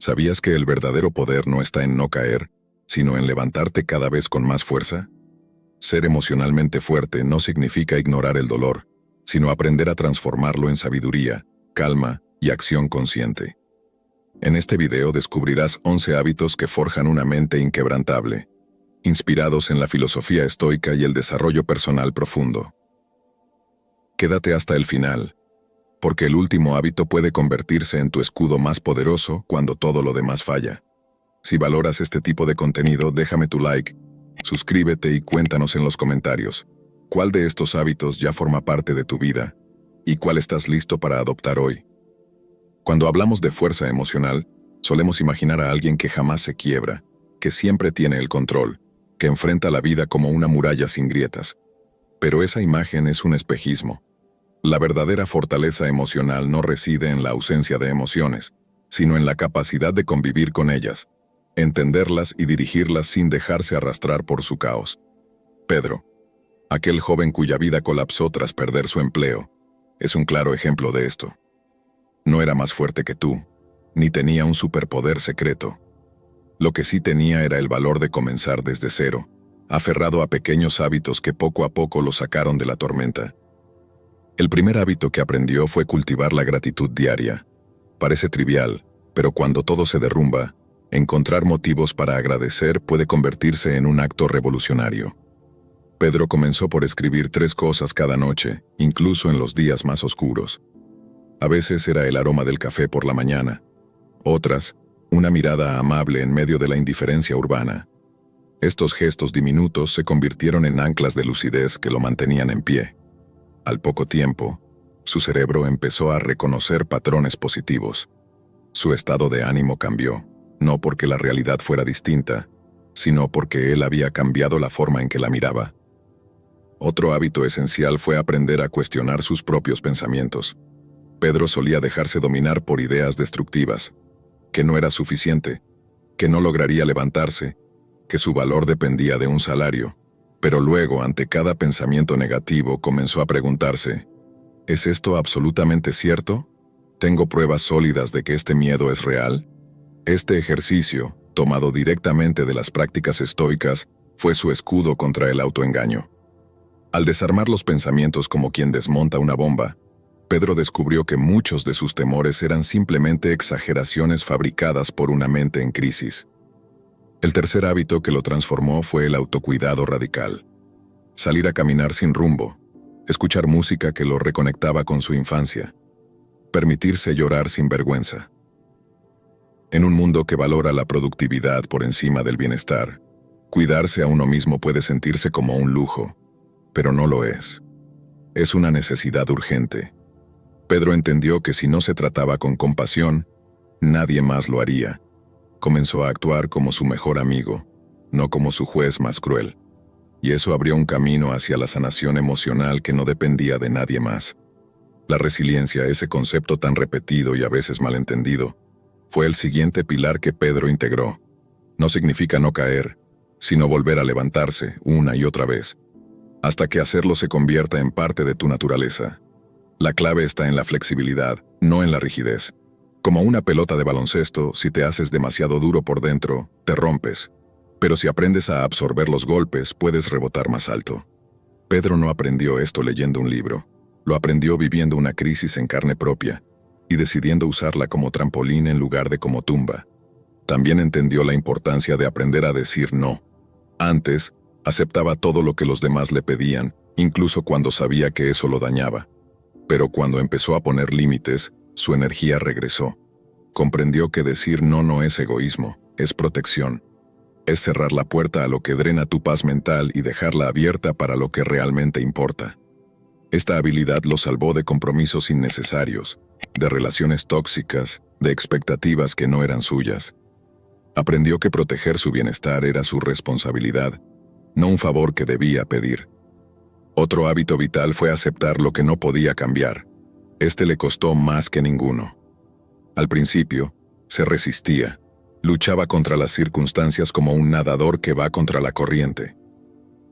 ¿Sabías que el verdadero poder no está en no caer, sino en levantarte cada vez con más fuerza? Ser emocionalmente fuerte no significa ignorar el dolor, sino aprender a transformarlo en sabiduría, calma y acción consciente. En este video descubrirás 11 hábitos que forjan una mente inquebrantable, inspirados en la filosofía estoica y el desarrollo personal profundo. Quédate hasta el final, porque el último hábito puede convertirse en tu escudo más poderoso cuando todo lo demás falla. Si valoras este tipo de contenido, déjame tu like, suscríbete y cuéntanos en los comentarios cuál de estos hábitos ya forma parte de tu vida y cuál estás listo para adoptar hoy. Cuando hablamos de fuerza emocional, solemos imaginar a alguien que jamás se quiebra, que siempre tiene el control, que enfrenta la vida como una muralla sin grietas. Pero esa imagen es un espejismo. La verdadera fortaleza emocional no reside en la ausencia de emociones, sino en la capacidad de convivir con ellas, entenderlas y dirigirlas sin dejarse arrastrar por su caos. Pedro, aquel joven cuya vida colapsó tras perder su empleo, es un claro ejemplo de esto. No era más fuerte que tú, ni tenía un superpoder secreto. Lo que sí tenía era el valor de comenzar desde cero, aferrado a pequeños hábitos que poco a poco lo sacaron de la tormenta. El primer hábito que aprendió fue cultivar la gratitud diaria. Parece trivial, pero cuando todo se derrumba, encontrar motivos para agradecer puede convertirse en un acto revolucionario. Pedro comenzó por escribir 3 cosas cada noche, incluso en los días más oscuros. A veces era el aroma del café por la mañana, otras, una mirada amable en medio de la indiferencia urbana. Estos gestos diminutos se convirtieron en anclas de lucidez que lo mantenían en pie. Al poco tiempo, su cerebro empezó a reconocer patrones positivos. Su estado de ánimo cambió, no porque la realidad fuera distinta, sino porque él había cambiado la forma en que la miraba. Otro hábito esencial fue aprender a cuestionar sus propios pensamientos. Pedro solía dejarse dominar por ideas destructivas, que no era suficiente, que no lograría levantarse, que su valor dependía de un salario. Pero luego, ante cada pensamiento negativo, comenzó a preguntarse, ¿es esto absolutamente cierto? ¿Tengo pruebas sólidas de que este miedo es real? Este ejercicio, tomado directamente de las prácticas estoicas, fue su escudo contra el autoengaño. Al desarmar los pensamientos como quien desmonta una bomba, Pedro descubrió que muchos de sus temores eran simplemente exageraciones fabricadas por una mente en crisis. El tercer hábito que lo transformó fue el autocuidado radical. Salir a caminar sin rumbo, escuchar música que lo reconectaba con su infancia, permitirse llorar sin vergüenza. En un mundo que valora la productividad por encima del bienestar, cuidarse a uno mismo puede sentirse como un lujo, pero no lo es. Es una necesidad urgente. Pedro entendió que si no se trataba con compasión, nadie más lo haría. Comenzó a actuar como su mejor amigo, no como su juez más cruel. Y eso abrió un camino hacia la sanación emocional que no dependía de nadie más. La resiliencia, ese concepto tan repetido y a veces malentendido, fue el siguiente pilar que Pedro integró. No significa no caer, sino volver a levantarse una y otra vez, hasta que hacerlo se convierta en parte de tu naturaleza. La clave está en la flexibilidad, no en la rigidez. Como una pelota de baloncesto, si te haces demasiado duro por dentro, te rompes. Pero si aprendes a absorber los golpes, puedes rebotar más alto. Pedro no aprendió esto leyendo un libro. Lo aprendió viviendo una crisis en carne propia y decidiendo usarla como trampolín en lugar de como tumba. También entendió la importancia de aprender a decir no. Antes, aceptaba todo lo que los demás le pedían, incluso cuando sabía que eso lo dañaba. Pero cuando empezó a poner límites, su energía regresó. Comprendió que decir no no es egoísmo, es protección. Es cerrar la puerta a lo que drena tu paz mental y dejarla abierta para lo que realmente importa. Esta habilidad lo salvó de compromisos innecesarios, de relaciones tóxicas, de expectativas que no eran suyas. Aprendió que proteger su bienestar era su responsabilidad, no un favor que debía pedir. Otro hábito vital fue aceptar lo que no podía cambiar. Este le costó más que ninguno. Al principio, se resistía, luchaba contra las circunstancias como un nadador que va contra la corriente.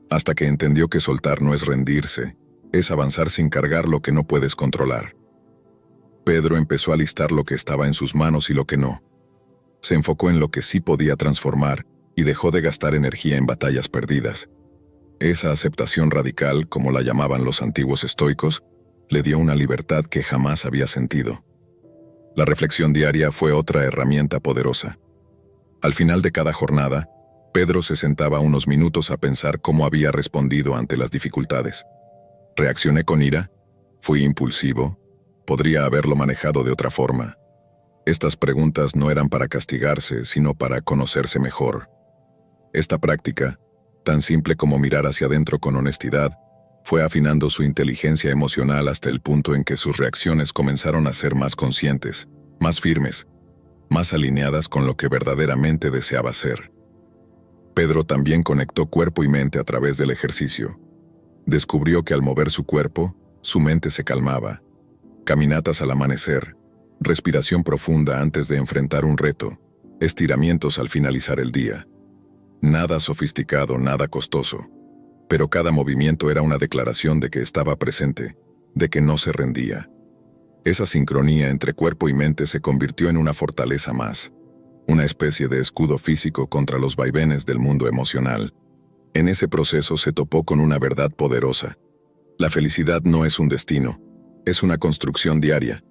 Hasta que entendió que soltar no es rendirse, es avanzar sin cargar lo que no puedes controlar. Pedro empezó a listar lo que estaba en sus manos y lo que no. Se enfocó en lo que sí podía transformar y dejó de gastar energía en batallas perdidas. Esa aceptación radical, como la llamaban los antiguos estoicos, le dio una libertad que jamás había sentido. La reflexión diaria fue otra herramienta poderosa. Al final de cada jornada, Pedro se sentaba unos minutos a pensar cómo había respondido ante las dificultades. ¿Reaccioné con ira? ¿Fui impulsivo? ¿Podría haberlo manejado de otra forma? Estas preguntas no eran para castigarse, sino para conocerse mejor. Esta práctica, tan simple como mirar hacia adentro con honestidad, fue afinando su inteligencia emocional hasta el punto en que sus reacciones comenzaron a ser más conscientes, más firmes, más alineadas con lo que verdaderamente deseaba ser. Pedro también conectó cuerpo y mente a través del ejercicio. Descubrió que al mover su cuerpo, su mente se calmaba. Caminatas al amanecer, respiración profunda antes de enfrentar un reto, estiramientos al finalizar el día. Nada sofisticado, nada costoso. Pero cada movimiento era una declaración de que estaba presente, de que no se rendía. Esa sincronía entre cuerpo y mente se convirtió en una fortaleza más, una especie de escudo físico contra los vaivenes del mundo emocional. En ese proceso se topó con una verdad poderosa. La felicidad no es un destino, es una construcción diaria.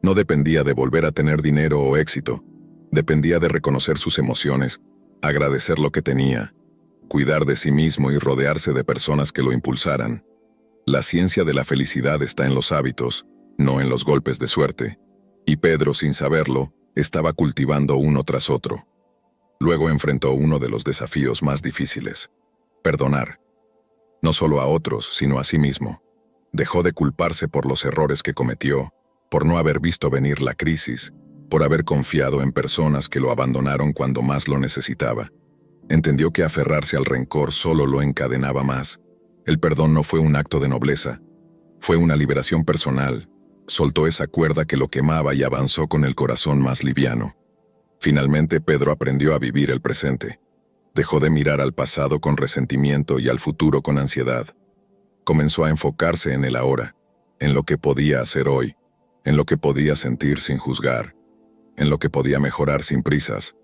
No dependía de volver a tener dinero o éxito, dependía de reconocer sus emociones, agradecer lo que tenía, cuidar de sí mismo y rodearse de personas que lo impulsaran. La ciencia de la felicidad está en los hábitos, no en los golpes de suerte. Y Pedro, sin saberlo, estaba cultivando uno tras otro. Luego enfrentó uno de los desafíos más difíciles: perdonar. No solo a otros, sino a sí mismo. Dejó de culparse por los errores que cometió, por no haber visto venir la crisis, por haber confiado en personas que lo abandonaron cuando más lo necesitaba. Entendió que aferrarse al rencor solo lo encadenaba más. El perdón no fue un acto de nobleza, fue una liberación personal. Soltó esa cuerda que lo quemaba y avanzó con el corazón más liviano. Finalmente Pedro aprendió a vivir el presente. Dejó de mirar al pasado con resentimiento y al futuro con ansiedad. Comenzó a enfocarse en el ahora, en lo que podía hacer hoy, en lo que podía sentir sin juzgar, en lo que podía mejorar sin prisas.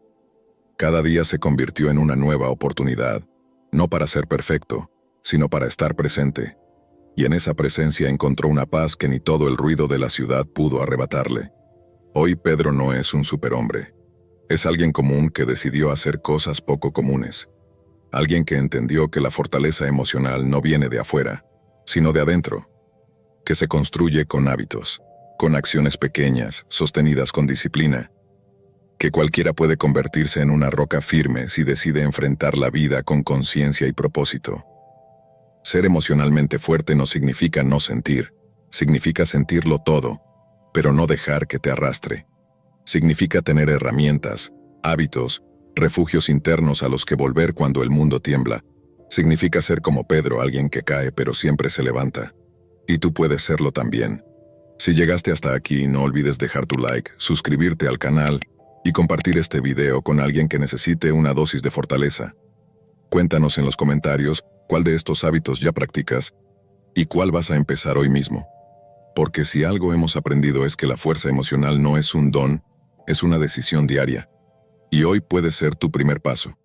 Cada día se convirtió en una nueva oportunidad, no para ser perfecto, sino para estar presente. Y en esa presencia encontró una paz que ni todo el ruido de la ciudad pudo arrebatarle. Hoy Pedro no es un superhombre. Es alguien común que decidió hacer cosas poco comunes. Alguien que entendió que la fortaleza emocional no viene de afuera, sino de adentro. Que se construye con hábitos, con acciones pequeñas, sostenidas con disciplina. Que cualquiera puede convertirse en una roca firme si decide enfrentar la vida con conciencia y propósito. Ser emocionalmente fuerte no significa no sentir, significa sentirlo todo, pero no dejar que te arrastre. Significa tener herramientas, hábitos, refugios internos a los que volver cuando el mundo tiembla. Significa ser como Pedro, alguien que cae pero siempre se levanta. Y tú puedes serlo también. Si llegaste hasta aquí, no olvides dejar tu like, suscribirte al canal y compartir este video con alguien que necesite una dosis de fortaleza. Cuéntanos en los comentarios cuál de estos hábitos ya practicas y cuál vas a empezar hoy mismo. Porque si algo hemos aprendido es que la fuerza emocional no es un don, es una decisión diaria. Y hoy puede ser tu primer paso.